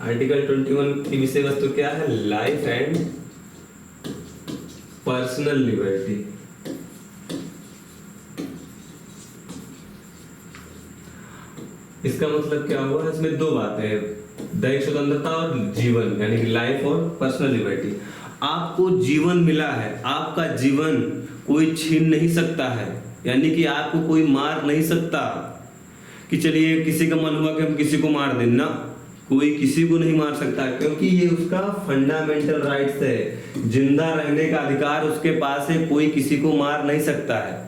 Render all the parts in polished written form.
Article 21 की विषय वस्तु क्या है? Life and personal liberty. इसका मतलब क्या हुआ? इसमें दो बातें हैं, दैहिक स्वतंत्रता और जीवन, यानी कि लाइफ और पर्सनल लिबर्टी। आपको जीवन मिला है, आपका जीवन कोई छीन नहीं सकता है, यानी कि आपको कोई मार नहीं सकता कि चलिए किसी का मन हुआ कि हम किसी को मार दें ना, कोई किसी को नहीं मार सकता, क्योंकि ये उसका फंडामेंटल राइट्स है। जिंदा रहने का अधिकार उसके पास है, कोई किसी को मार नहीं सकता है।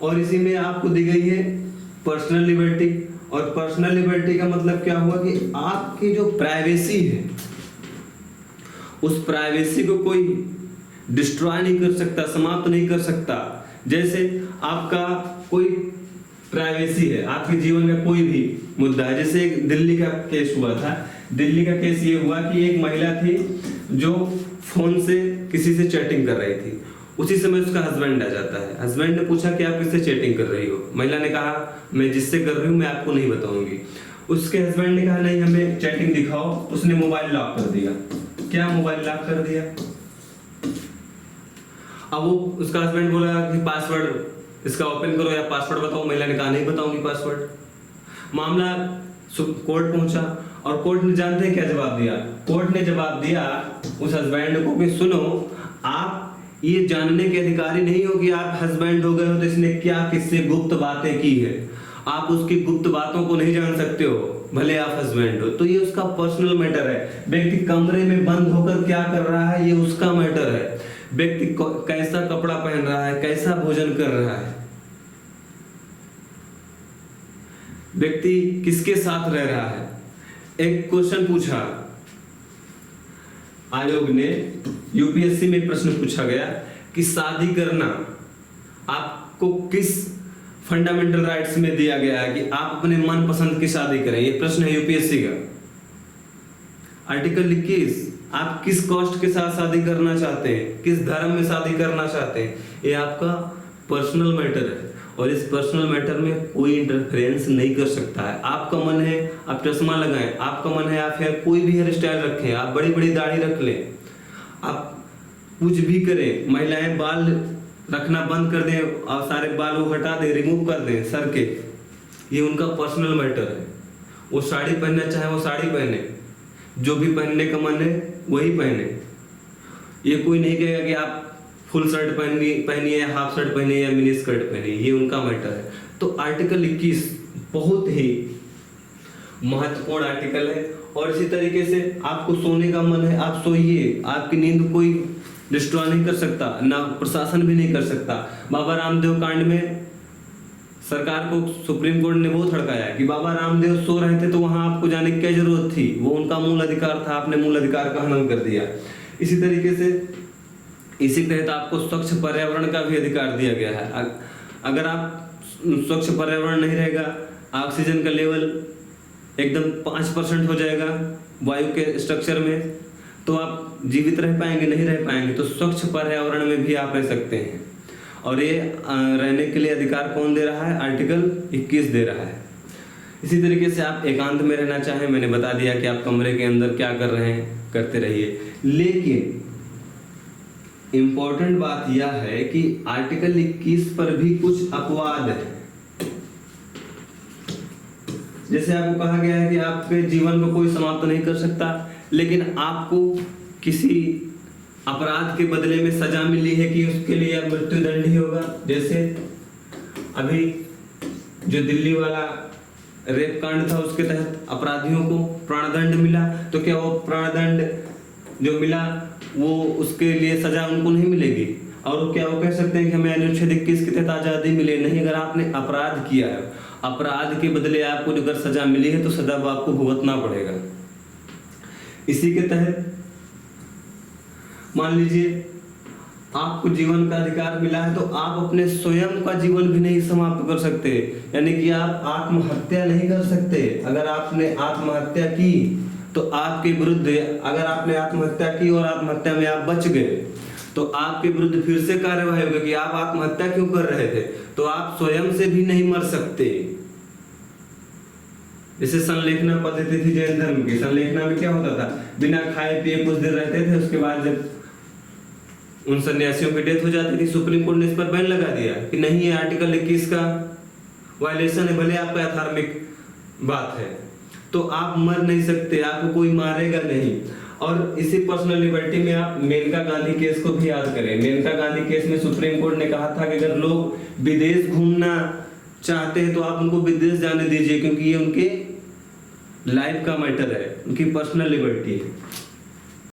और इसी में आपको दी गई है पर्सनल लिबर्टी। और पर्सनल लिबर्टी का मतलब क्या हुआ कि आपकी जो प्राइवेसी है, उस प्राइवेसी को कोई डिस्ट्रॉय नहीं कर सकता, समाप्त नहीं कर सकता। जैसे आपका कोई प्राइवेसी है, आपके जीवन का कोई भी मुद्दा है, जैसे एक दिल्ली का केस हुआ था। दिल्ली का केस ये हुआ कि एक महिला थी जो फोन से किसी से चैटिंग कर रही थी। उसी समय उसका हस्बैंड आ जाता है। हस्बैंड ने पूछा कि आप किससे चैटिंग कर रही हो? महिला ने कहा मैं जिससे कर रही हूँ मैं आपको नहीं बताऊंगी। उसके हस्बैंड ने कहा नहीं हमें चैटिंग दिखाओ। उसने मोबाइल लॉक कर दिया। क्या मोबाइल लॉक कर दिया? अब वो उसका हस्बैंड बोला कि पासवर्ड इसका ओपन करो या पासवर्ड बताओ। महिला ने कहा नहीं बताऊंगी पासवर्ड। मामला कोर्ट पहुंचा और कोर्ट ने जानते हैं क्या जवाब दिया? कोर्ट ने जवाब दिया उस हस्बैंड को कि सुनो, आप ये जानने के अधिकारी नहीं हो कि आप हस्बैंड हो गए हो तो इसने क्या किससे गुप्त बातें की है। आप उसकी गुप्त बातों को नहीं जान सकते हो, भले आप हस्बैंड हो। तो ये उसका पर्सनल मैटर है। व्यक्ति कमरे में बंद होकर क्या कर रहा है, ये उसका मैटर है। व्यक्ति कैसा कपड़ा पहन रहा है, कैसा भोजन कर रहा है, व्यक्ति किसके साथ रह रहा है। एक क्वेश्चन पूछा आयोग ने, यूपीएससी में प्रश्न पूछा गया कि शादी करना आपको किस फंडामेंटल राइट्स में दिया गया है कि आप अपने मन पसंद की शादी करें। ये प्रश्न है यूपीएससी का। आर्टिकल 21, आप किस कास्ट के साथ शादी करना चाहते हैं, किस धर्म में शादी करना चाहते हैं, ये आपका पर्सनल मैटर है। और इस पर्सनल मैटर में कोई इंटरफेरेंस नहीं कर सकता है। आपका मन है आप चश्मा लगाएं, आपका मन है आप हेयर कोई भी हेयर स्टाइल रखें, आप बड़ी बड़ी दाढ़ी रख लें, आप कुछ भी करें। महिलाएं बाल रखना बंद कर दें और सारे बाल वो हटा दें, रिमूव कर दें सर के, ये उनका पर्सनल मैटर है। वो साड़ी पहनना चाहे वो साड़ी पहने, जो भी पहनने का मन है वही पहने। ये कोई नहीं कहेगा कि आप फुल शर्ट पहनिए या हाफ शर्ट पहनिए या मिनी स्कर्ट पहनिए, ये उनका मैटर है। तो आर्टिकल 21 बहुत ही महत्वपूर्ण आर्टिकल है। और इसी तरीके से आपको सोने का मन है आप सोइए, आपकी नींद कोई डिस्ट्रॉय नहीं कर सकता, ना प्रशासन भी नहीं कर सकता। बाबा रामदेव कांड में सरकार को सुप्रीम कोर्ट ने बहुत हड़काया कि बाबा रामदेव सो रहे थे तो वहां आपको जाने की क्या जरूरत थी, वो उनका मूल अधिकार था, आपने मूल अधिकार का हनन कर दिया। इसी तरीके से इसी तहत आपको स्वच्छ पर्यावरण का भी अधिकार दिया गया है। अगर आप स्वच्छ पर्यावरण नहीं रहेगा, ऑक्सीजन का लेवल एकदम 5% हो जाएगा वायु के स्ट्रक्चर में, तो आप जीवित रह पाएंगे? नहीं रह पाएंगे। तो स्वच्छ पर्यावरण में भी आप रह सकते हैं। और ये रहने के लिए अधिकार कौन दे रहा है? आर्टिकल 21 दे रहा है। इसी तरीके से आप एकांत में रहना चाहें, मैंने बता दिया कि आप कमरे के अंदर क्या कर रहे हैं, करते रहिए। लेकिन इंपॉर्टेंट बात यह है कि आर्टिकल 21 पर भी कुछ अपवाद है। जैसे आपको कहा गया है कि आपके जीवन को कोई समाप्त नहीं कर सकता, लेकिन आपको किसी अपराध के बदले में सजा मिली है कि उसके लिए मृत्युदंड ही होगा। जैसे अभी जो दिल्ली वाला रेप कांड था, उसके तहत अपराधियों को प्राणदंड मिला, तो क्या वो प्राणदंड जो मिला वो उसके लिए सजा उनको नहीं मिलेगी? और क्या वो कह सकते हैं कि हमें अनुच्छेद 21 के तहत आजादी मिले? नहीं। अगर आपने अपराध किया है, अपराध के बदले आपको अगर सजा मिली है तो सजा आपको भुगतना पड़ेगा। इसी के तहत मान लीजिए आपको जीवन का अधिकार मिला है, तो आप अपने स्वयं का जीवन भी नहीं समाप्त कर सकते, यानी कि आप आत्महत्या नहीं कर सकते। अगर आपने आत्महत्या की तो आपके विरुद्ध, अगर आपने आत्महत्या की और आत्महत्या में आप बच गए तो आपके विरुद्ध फिर से कार्यवाही होगी कि आप आत्महत्या क्यों कर रहे थे। तो आप स्वयं से भी नहीं मर सकते, जैसे संलेखना पद्धति थी जैन धर्म की। संलेखना में क्या होता था, बिना खाए पिए कुछ देर रहते थे, उसके बाद जब उन सन्यासियों की डेथ हो जाती थी, सुप्रीम कोर्ट ने इस पर बैन लगा दिया कि नहीं, ये आर्टिकल 21 का वायलेशन है, भले आपका धार्मिक बात है, तो आप मर नहीं सकते, आपको कोई मारेगा नहीं। और इसी पर्सनल लिबर्टी में आप मेनका गांधी केस को भी याद करें। मेनका गांधी केस में सुप्रीम कोर्ट ने कहा था कि अगर लोग विदेश घूमना चाहते हैं तो आप उनको विदेश जाने दीजिए, क्योंकि ये उनके लाइफ का मैटर है, उनकी पर्सनल लिबर्टी है।